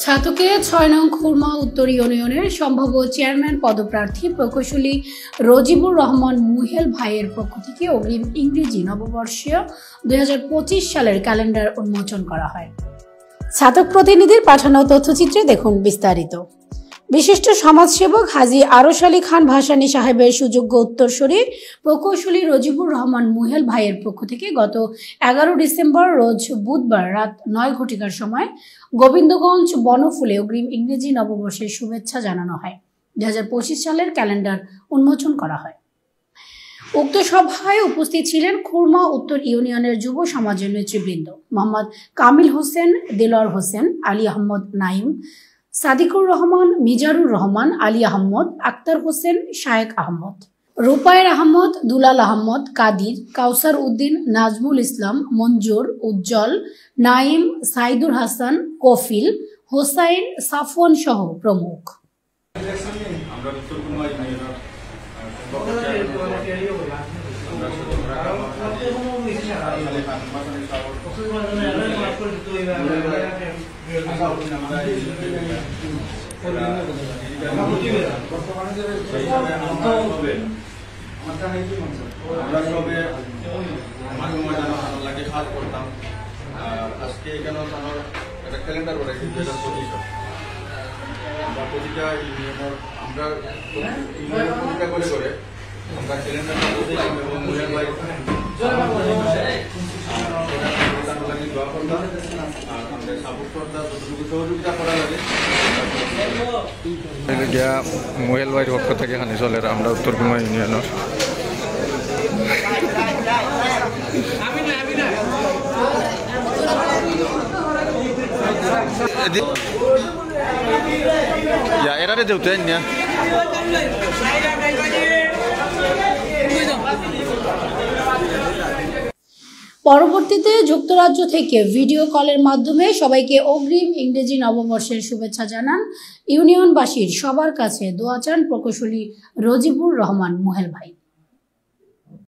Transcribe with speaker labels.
Speaker 1: ছাতকে ৬ নং খুরমা উত্তর ইউনিয়নের সম্ভাব্য চেয়ারম্যান পদপ্রার্থী প্রকৌশলী রজিবুর রহমান মুহেল ভাইয়ের পক্ষ থেকে অগ্রিম ইংরেজি নববর্ষীয় ২০২৫ সালের ক্যালেন্ডার উন্মোচন করা হয়। ছাতক প্রতিনিধির পাঠানো তথ্যচিত্রে দেখুন বিস্তারিত। বিশিষ্ট সমাজসেবক হাজী আরশ আলী খান ভাসানী সাহেবের সুযোগ্য উত্তরসূরি প্রকৌশলী রজিবুর রহমান মুহেল ভাইয়ের পক্ষ থেকে গত ১১ ডিসেম্বর রোজ বুধবার রাত ৯ ঘটিকার সময় গোবিন্দগঞ্জ বনফুলে অগ্রিম ইংরেজি নববর্ষের শুভেচ্ছা জানানো হয়। ২০২৫ সালের ক্যালেন্ডার উন্মোচন করা হয়। উক্ত সভায় উপস্থিত ছিলেন খুরমা উত্তর ইউনিয়নের যুব সমাজের নেতৃবৃন্দ মোহাম্মদ কামিল হোসেন, দেলোয়ার হোসেন, আলী আহমদ নাইম, সাদিকুর রহমান, মিজানুর রহমান, আলী আহমদ, আক্তার হোসেন, শায়েক আহমদ, রূপায়ের আহমদ, দুলাল আহমদ, কাদির, কাউসার উদ্দিন, নাজমুল ইসলাম, মঞ্জুর, উজ্জ্বল, নাইম, সাইদুর হাসান, কফিল, হোসাইন, সাফওয়ান সহ প্রমুখ।
Speaker 2: আজকে এখানে একটা ক্যালেন্ডার করেছি ২০২৫ আমরা প্রতিটা ইউনিয়নের আমরা প্রতিটা করে করে আমরা ক্যালেন্ডারটা বুঝেছিলাম এবং মুহেল ভাই দোয়া করতাম আর আমাদের সাপোর্ট করতাম, যতটুকু সহযোগিতা করা লাগে।
Speaker 3: মুহেল ভাইয়ের পক্ষ থেকে এখানে চলে আমরা উত্তর খুরমা ইউনিয়নের এরারে দেউতে না
Speaker 1: পরবর্তীতে যুক্তরাজ্য থেকে ভিডিও কলের মাধ্যমে সবাইকে অগ্রিম ইংরেজি নববর্ষের শুভেচ্ছা জানান ইউনিয়নবাসীর সবার কাছে দোয়া চান প্রকৌশলী রজিবুর রহমান মুহেল ভাই।